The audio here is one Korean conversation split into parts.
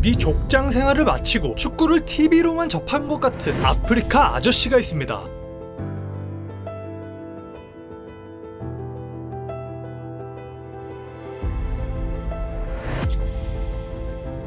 여기 족장 생활을 마치고 축구를 TV로만 접한 것 같은 아프리카 아저씨가 있습니다.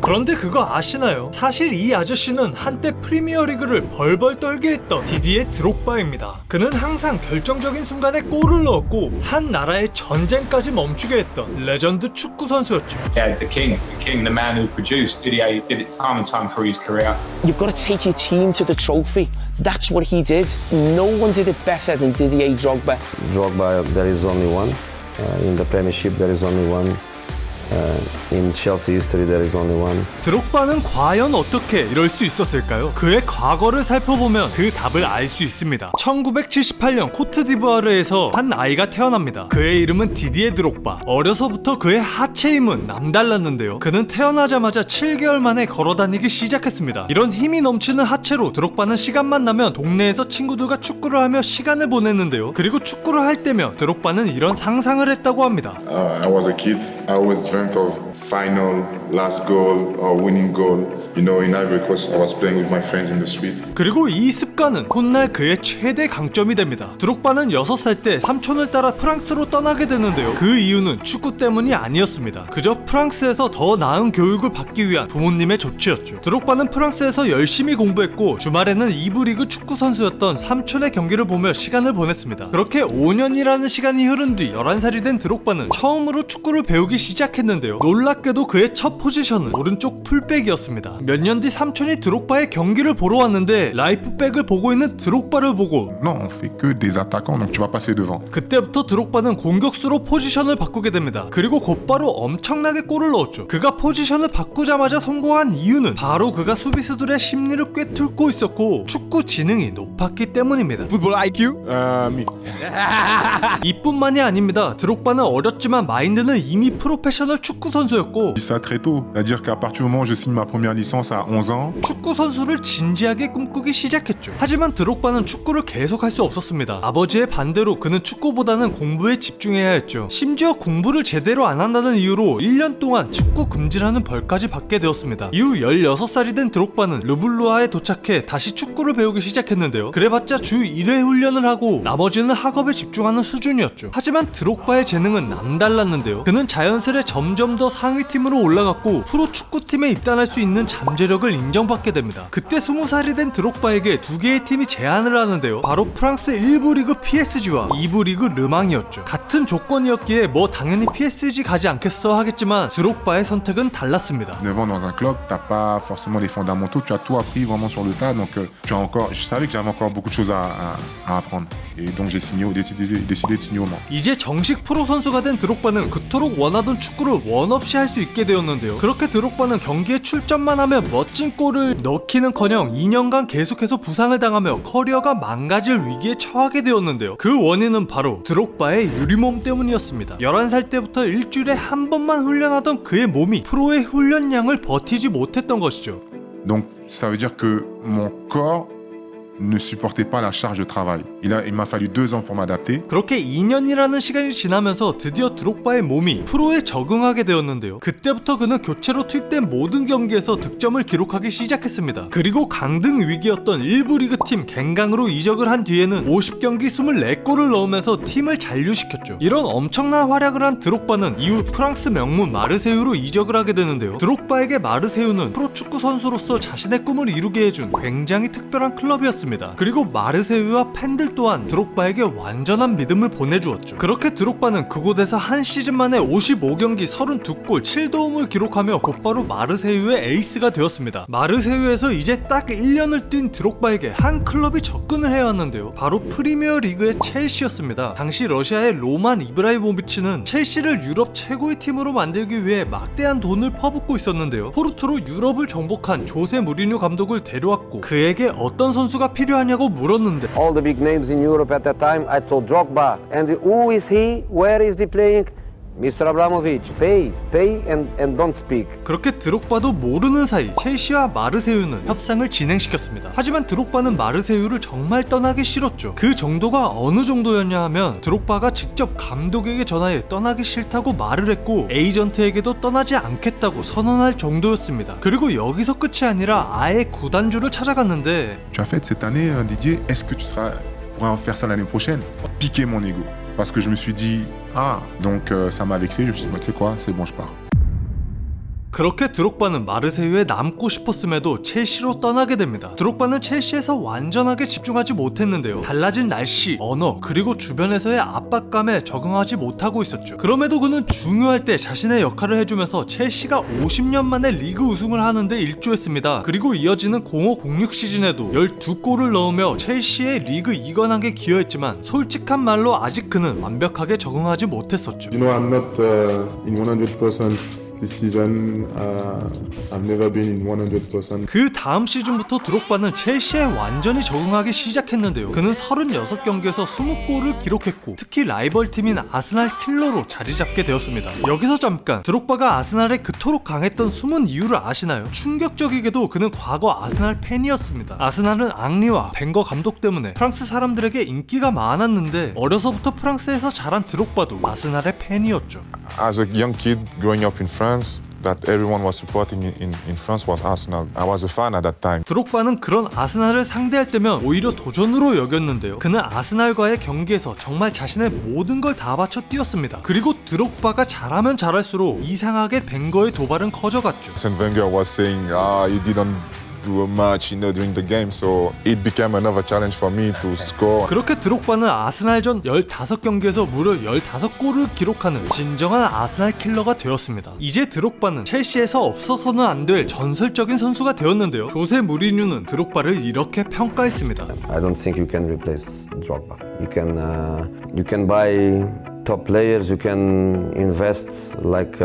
그런데 그거 아시나요? 사실 이 아저씨는 한때 프리미어리그를 벌벌 떨게 했던 디디에 드록바입니다. 그는 항상 결정적인 순간에 골을 넣었고 한 나라의 전쟁까지 멈추게 했던 레전드 축구 선수였죠. Yeah, the king, the man who produced. Didier did it time and time through his career. You've got to take your team to the trophy. That's what he did. No one did it better than Didier Drogba. Drogba, there is only one. In the Premiership, there is only one. In Chelsea history, there is only one. 드록바는 과연 어떻게 이럴 수 있었을까요? 그의 과거를 살펴보면 그 답을 알 수 있습니다. 1978년 코트디부아르에서 한 아이가 태어납니다. 그의 이름은 디디에 드록바. 어려서부터 그의 하체 힘은 남달랐는데요. 그는 태어나자마자 7개월 만에 걸어다니기 시작했습니다. 이런 힘이 넘치는 하체로 드록바는 시간만 나면 동네에서 친구들과 축구를 하며 시간을 보냈는데요. 그리고 축구를 할 때면 드록바는 이런 상상을 했다고 합니다. I was a kid. I always dreamt of final, last goal or winning goal. You know, in Ivory Coast, I was playing with my friends in the street. 그리고 이 습관은 훗날 그의 최대 강점이 됩니다. 드록바는 6살 때 삼촌을 따라 프랑스로 떠나게 되는데요. 그 이유는 축구 때문이 아니었습니다. 그저 프랑스에서 더 나은 교육을 받기 위한 부모님의 조치였죠. 드록바는 프랑스에서 열심히 공부했고 주말에는 2부 리그 축구 선수였던 삼촌의 경기를 보며 시간을 보냈습니다. 그렇게 5년이라는 시간이 흐른 뒤 11살이 된 드록바는 처음으로 축구를 배우기 시작했는데요. 놀랍게도 그의 첫 포지션은 오른쪽 풀백이었습니다. 몇 년 뒤 삼촌이 드록바의 경기를 보러 왔는데 라이프백을 보고 있는 드록바를 보고 Non, on fait que des attaquants, donc tu vas passer devant. 그때부터 드록바는 공격수로 포지션을 바꾸게 됩니다. 그리고 곧바로 엄청나게 골을 넣었죠. 그가 포지션을 바꾸자마자 성공한 이유는 바로 그가 수비수들의 심리를 꿰뚫고 있었고 축구 지능이 높았기 때문입니다. Football IQ? Me. 이뿐만이 아닙니다. 드록바는 어렸지만 마인드는 이미 프로페셔널 축구 선수였고 Je dis ça très tôt. C'est-à-dire qu'à partir du moment où je signe ma première licence à 11 ans, 축구 선수를 진지하게 꿈꾸기 시작했죠. 하지만 드록바는 축구를 계속할 수 없었습니다. 아버지의 반대로 그는 축구보다는 공부에 집중해야 했죠. 심지어 공부를 제대로 안 한다는 이유로 1년 동안 축구 금지라는 벌까지 받게 되었습니다. 이후 16살이 된 드록바는 르블루아에 도착해 다시 축구를 배우기 시작했는데요. 그래봤자 주 1회 훈련을 하고 나머지는 학업에 집중하는 수준이었죠. 하지만 드록바의 재능은 남달랐는데요. 그는 자연스레 점점 더 상위팀으로 올라갔고 프로 축구팀에 입단할 수 있는 잠재력을 인정받게 됩니다. 그때 20살이 된 드록바에게 두 개의 팀이 제안을 하는데요. 바로 프랑스 1부 리그 PSG와 2부 리그 르망이었죠. 같은 조건이었기에 뭐 당연히 PSG 가지 않겠어 하겠지만 드록바의 선택은 달랐습니다. 9 ans dans un club, t'as pas forcément les fondamentaux, tu as tout appris vraiment sur le tas, donc tu as encore, je savais que j'avais encore beaucoup de choses à apprendre. Et donc j'ai décidé de signer au Mans. 이제 정식 프로 선수가 된 드록바는 그토록 원하던 축구를 원 없이 할 수 있게 되었는데요. 그렇게 드록바는 경기에 출전만 하면 멋진 골을 넣기는커녕 2년간 계속해서 부상을 당하며 커리어가 망가질 위기에 처하게 되었는데요. 그 원인은 바로 드록바의 유리몸 때문이었습니다. 11살 때부터 일주일에 한 번만 훈련하던 그의 몸이 프로의 훈련량을 버티지 못했던 것이죠. Donc ça veut dire que mon corps ne supportait pas la charge de travail. Il m'a fallu 2 ans pour m'adapter. 그렇게 2년이라는 시간이 지나면서 드디어 드록바의 몸이 프로에 적응하게 되었는데요. 그때부터 그는 교체로 투입된 모든 경기에서 득점을 기록하기 시작했습니다. 그리고 강등 위기였던 1부 리그팀 갱강으로 이적을 한 뒤에는 50경기 24골을 넣으면서 팀을 잔류시켰죠. 이런 엄청난 활약을 한 드록바는 이후 프랑스 명문 마르세유로 이적을 하게 되는데요. 드록바에게 마르세유는 프로축구 선수로서 자신의 꿈을 이루게 해준 굉장히 특별한 클럽이었습니다. 그리고 마르세유와 팬들 또한 드록바에게 완전한 믿음을 보내주었죠. 그렇게 드록바는 그곳에서 한 시즌 만에 55경기 32골 7도움을 기록하며 곧바로 마르세유의 에이스가 되었습니다. 마르세유에서 이제 딱 1년을 뛴 드록바에게 한 클럽이 접근을 해왔는데요. 바로 프리미어 리그의 첼시였습니다. 당시 러시아의 로만 이브라이모비치는 첼시를 유럽 최고의 팀으로 만들기 위해 막대한 돈을 퍼붓고 있었는데요. 포르투로 유럽을 정복한 조세 무리뉴 감독을 데려왔고 그에게 어떤 선수가 필요하냐고 물었는데 All the big names in Europe at that time, I told Drogba. And who is he? Where is he playing? Mr. Abramovich, pay and don't speak. 그렇게 드록바도 모르는 사이 첼시와 마르세유는 협상을 진행시켰습니다. 하지만 드록바는 마르세유를 정말 떠나기 싫었죠. 그 정도가 어느 정도였냐 하면 드록바가 직접 감독에게 전화해 떠나기 싫다고 말을 했고 에이전트에게도 떠나지 않겠다고 선언할 정도였습니다. 그리고 여기서 끝이 아니라 아예 구단주를 찾아갔는데 Tu as fait cette année, Didier, est-ce que tu pourras faire ça l'année prochaine? Piquer mon ego. Parce que je me suis dit, ah, donc ça m'a vexé, je me suis dit, bah, tu sais quoi, c'est bon, je pars. 그렇게 드록바는 마르세유에 남고 싶었음에도 첼시로 떠나게 됩니다. 드록바는 첼시에서 완전하게 집중하지 못했는데요. 달라진 날씨, 언어, 그리고 주변에서의 압박감에 적응하지 못하고 있었죠. 그럼에도 그는 중요할 때 자신의 역할을 해주면서 첼시가 50년 만에 리그 우승을 하는데 일조했습니다. 그리고 이어지는 05-06 시즌에도 12골을 넣으며 첼시의 리그 2관왕에 기여했지만 솔직한 말로 아직 그는 완벽하게 적응하지 못했었죠. You know, I'm not in 100% this season. I've never been in 100%. 그 다음 시즌부터 드록바는 첼시에 완전히 적응하기 시작했는데요. 그는 36경기에서 20골을 기록했고 특히 라이벌팀인 아스날 킬러로 자리 잡게 되었습니다. 여기서 잠깐, 드록바가 아스날에 그토록 강했던 숨은 이유를 아시나요? 충격적이게도 그는 과거 아스날 팬이었습니다. 아스날은 앙리와 벵거 감독 때문에 프랑스 사람들에게 인기가 많았는데 어려서부터 프랑스에서 자란 드록바도 아스날의 팬이었죠. As a young kid growing up in France, that everyone was supporting in France was Arsenal. I was a fan at that time. 드록바는 그런 아스날을 상대할 때면 오히려 도전으로 여겼는데요. 그는 아스날과의 경기에서 정말 자신의 모든 걸 다 바쳐 뛰었습니다. 그리고 드록바가 잘하면 잘할수록 이상하게 벵거의 도발은 커져갔죠. Arsene Wenger was saying, he didn't do a match, during the game, so it became another challenge for me to score. 그렇게 드록바는 아스날전 15경기에서 무려 15골을 기록하는 진정한 아스날 킬러가 되었습니다. 이제 드록바는 첼시에서 없어서는 안 될 전설적인 선수가 되었는데요. 조세 무리뉴는 드록바를 이렇게 평가했습니다. I don't think you can replace Drogba. You can buy top players, you can invest like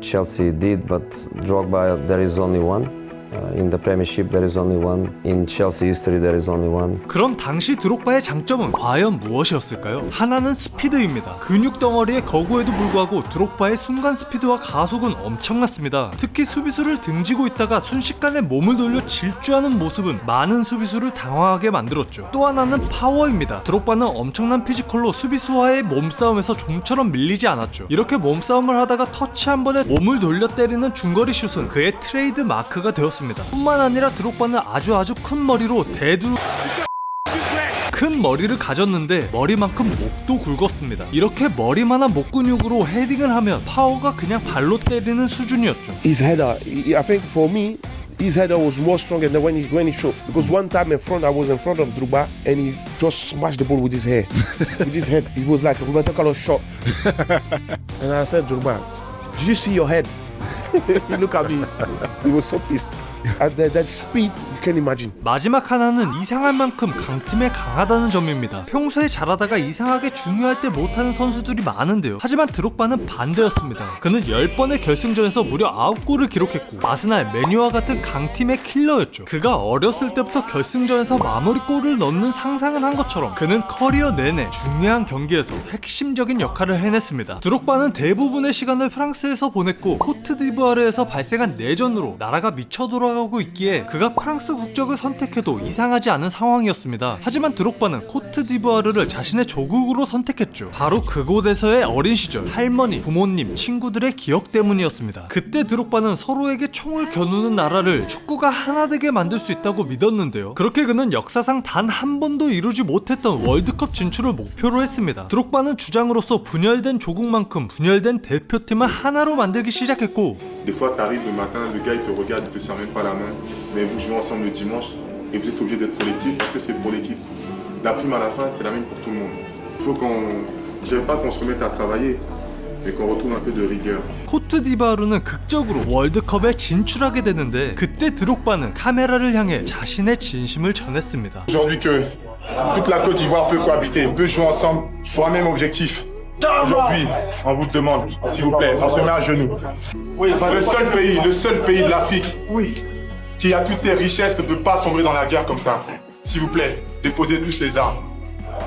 Chelsea did, but Drogba, there is only one. In the Premiership there is only one. In Chelsea history there is only one. 그럼 당시 드록바의 장점은 과연 무엇이었을까요? 하나는 스피드입니다. 근육 덩어리의 거구에도 불구하고 드록바의 순간 스피드와 가속은 엄청났습니다. 특히 수비수를 등지고 있다가 순식간에 몸을 돌려 질주하는 모습은 많은 수비수를 당황하게 만들었죠. 또 하나는 파워입니다. 드록바는 엄청난 피지컬로 수비수와의 몸싸움에서 좀처럼 밀리지 않았죠. 이렇게 몸싸움을 하다가 터치 한 번에 몸을 돌려 때리는 중거리 슛은 그의 트레이드 마크가 되었습니다. 뿐만 아니라 드록바는 아주 큰 머리로 큰 머리를 가졌는데 머리만큼 목도 굵었습니다. 이렇게 머리만한 목 근육으로 헤딩을 하면 파워가 그냥 발로 때리는 수준이었죠. His header, I think for me, his header was more stronger than when he shot. Because one time I was in front of Drogba and he just smashed the ball with his hair. With his head. It was like a Roberto Carlos shot. And I said, Drogba, did you see your head? He looked at me. He was so pissed. At that speed, you can imagine. 마지막 하나는 이상할 만큼 강팀에 강하다는 점입니다. 평소에 잘하다가 이상하게 중요할 때 못하는 선수들이 많은데요. 하지만 드록바는 반대였습니다. 그는 10번의 결승전에서 무려 9골을 기록했고 아스날, 맨유와 같은 강팀의 킬러였죠. 그가 어렸을 때부터 결승전에서 마무리골을 넣는 상상을 한 것처럼 그는 커리어 내내 중요한 경기에서 핵심적인 역할을 해냈습니다. 드록바는 대부분의 시간을 프랑스에서 보냈고 코트디부아르에서 발생한 내전으로 나라가 미쳐 돌아가고 있기에 그가 프랑스 국적을 선택해도 이상하지 않은 상황이었습니다. 하지만 드록바는 코트디부아르를 자신의 조국으로 선택했죠. 바로 그곳에서의 어린 시절, 할머니, 부모님, 친구들의 기억 때문이었습니다. 그때 드록바는 서로에게 총을 겨누는 나라를 축구가 하나 되게 만들 수 있다고 믿었는데요. 그렇게 그는 역사상 단 한 번도 이루지 못했던 월드컵 진출을 목표로 했습니다. 드록바는 주장으로서 분열된 조국만큼 분열된 대표팀을 하나로 만들기 시작했고 Des fois, t'arrives le matin, le gars il te regarde, il te serre même pas la main, mais vous jouez ensemble le dimanche et vous êtes obligé d'être collectif parce que c'est pour l'équipe. La prime à la fin, c'est la même pour tout le monde. Il faut je dirais pas qu'on se remette à travailler, mais qu'on retrouve un peu de rigueur. 코트디부아르는 극적으로 월드컵에 진출하게 되는데 그때 드록바는 카메라를 향해 자신의 진심을 전했습니다. Aujourd'hui que toute la Côte d'Ivoire peut cohabiter, peut jouer ensemble pour un même objectif. Aujourd'hui, on vous demande, s'il vous plaît, on se met à genoux. Le seul pays de l'Afrique qui a toutes ces richesses ne peut pas sombrer dans la guerre comme ça. S'il vous plaît, déposez tous les armes.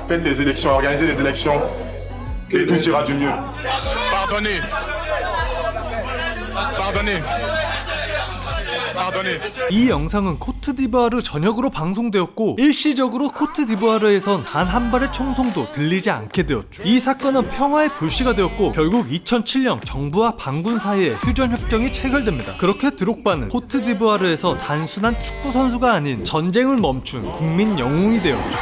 Faites les élections, organisez les élections et tout ira du mieux. Pardonnez. Pardonnez. Pardonnez. 이 영상은 코트디부아르 전역으로 방송되었고 일시적으로 코트디부아르에선 단 한 발의 총성도 들리지 않게 되었죠. 이 사건은 평화의 불씨가 되었고 결국 2007년 정부와 반군 사이에 휴전 협정이 체결됩니다. 그렇게 드록바는 코트디부아르에서 단순한 축구 선수가 아닌 전쟁을 멈춘 국민 영웅이 되었죠.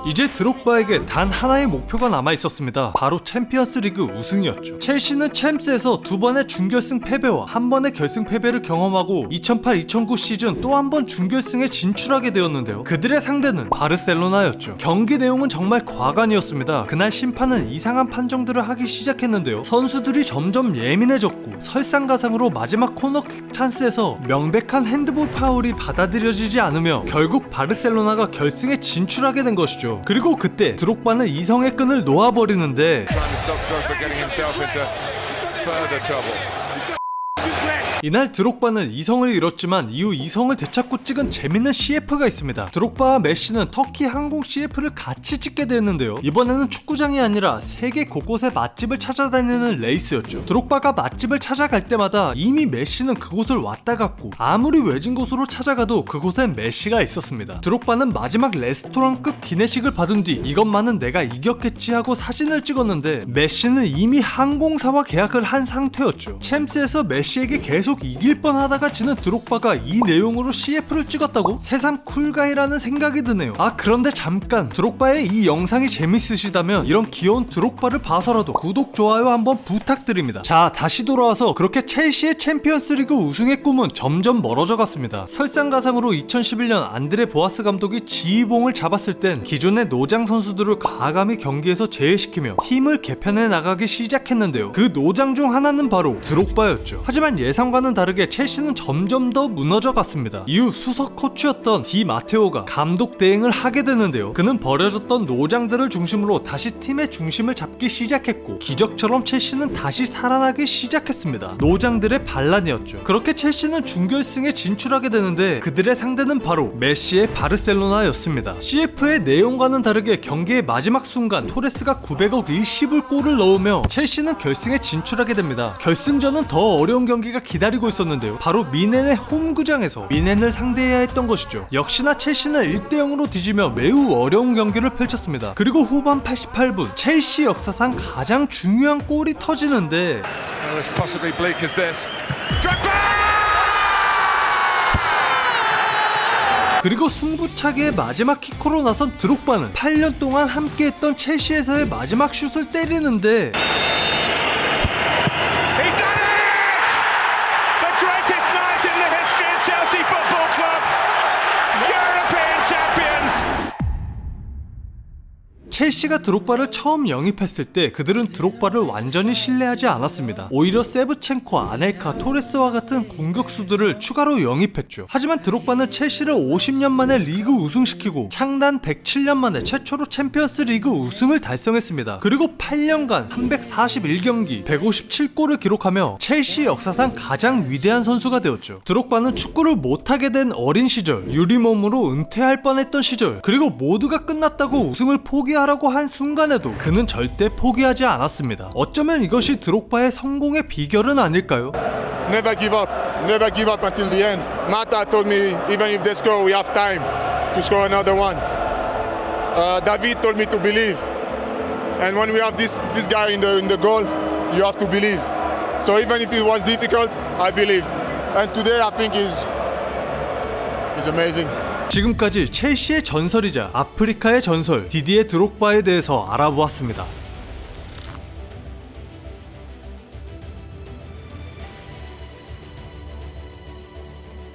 이제 드록바에게 단 하나의 목표가 남아 있었습니다. 바로 챔피언스 리그 우승이었죠. 첼시는 챔스에서 두 번의 준결승 패배와 한 번의 결승 패배를 경험하고 2008-2009 시즌 또 한 번 준결승에 진출하게 되었는데요. 그들의 상대는 바르셀로나였죠. 경기 내용은 정말 과간이었습니다. 그날 심판은 이상한 판정들을 하기 시작했는데요. 선수들이 점점 예민해졌고 설상가상으로 마지막 코너킥 찬스에서 명백한 핸드볼 파울이 받아들여지지 않으며 결국 바르셀로나가 결승에 진출하게 된 것이죠. 그리고 그때 드록바는 이성의 끈을 놓아버리는데 이날 드록바는 이성을 잃었지만 이후 이성을 되찾고 찍은 재밌는 CF가 있습니다. 드록바와 메시는 터키 항공 CF를 같이 찍게 되었는데요. 이번에는 축구장이 아니라 세계 곳곳의 맛집을 찾아다니는 레이스였죠. 드록바가 맛집을 찾아갈 때마다 이미 메시는 그곳을 왔다 갔고 아무리 외진 곳으로 찾아가도 그곳엔 메시가 있었습니다. 드록바는 마지막 레스토랑급 기내식을 받은 뒤 이것만은 내가 이겼겠지 하고 사진을 찍었는데 메시는 이미 항공사와 계약을 한 상태였죠. 챔스에서 메시에게 계속 이길 뻔하다가 지는 드록바가 이 내용으로 CF를 찍었다고? 새삼 쿨가이라는 생각이 드네요. 그런데 잠깐, 드록바의 이 영상이 재밌으시다면 이런 귀여운 드록바를 봐서라도 구독, 좋아요 한번 부탁드립니다. 자, 다시 돌아와서 그렇게 첼시의 챔피언스리그 우승의 꿈은 점점 멀어져 갔습니다. 설상가상으로 2011년 안드레 보아스 감독이 지휘봉을 잡았을 땐 기존의 노장 선수들을 과감히 경기에서 제외시키며 팀을 개편해 나가기 시작했는데요. 그 노장 중 하나는 바로 드록바였죠. 하지만 예상과는 다르게 첼시는 점점 더 무너져 갔습니다. 이후 수석 코치였던 디 마테오가 감독 대행을 하게 되는데요. 그는 버려졌던 노장들을 중심으로 다시 팀의 중심을 잡기 시작했고 기적처럼 첼시는 다시 살아나기 시작했습니다. 노장들의 반란이었죠. 그렇게 첼시는 준결승에 진출하게 되는데 그들의 상대는 바로 메시의 바르셀로나였습니다. CF의 내용과는 다르게 경기의 마지막 순간 토레스가 900억 일시불 골을 넣으며 첼시는 결승에 진출하게 됩니다. 결승전은 더 어려운 경기가 기다리고 있었는데요. 바로 미넨의 홈구장에서 미넨을 상대해야 했던 것이죠. 역시나 첼시는 1대0으로 뒤지며 매우 어려운 경기를 펼쳤습니다. 그리고 후반 88분 첼시 역사상 가장 중요한 골이 터지는데 그리고 승부차기의 마지막 키커로 나선 드록바는 8년 동안 함께했던 첼시에서의 마지막 슛을 때리는데 첼시가 드록바를 처음 영입했을 때 그들은 드록바를 완전히 신뢰하지 않았습니다. 오히려 세브첸코, 아넬카, 토레스와 같은 공격수들을 추가로 영입했죠. 하지만 드록바는 첼시를 50년 만에 리그 우승시키고 창단 107년 만에 최초로 챔피언스 리그 우승을 달성했습니다. 그리고 8년간 341경기 157골을 기록하며 첼시 역사상 가장 위대한 선수가 되었죠. 드록바는 축구를 못하게 된 어린 시절, 유리몸으로 은퇴할 뻔했던 시절, 그리고 모두가 끝났다고 우승을 포기하라고 한 순간에도 그는 절대 포기하지 않았습니다. 어쩌면 이것이 드록바의 성공의 비결은 아닐까요? Never give up until the end. Mata told me even if they score we have time to score another one. David told me to believe. And when we have this guy in the goal, you have to believe. So even if it was difficult, I believed. And today I think is amazing. 지금까지 첼시의 전설이자 아프리카의 전설 디디에 드록바에 대해서 알아보았습니다.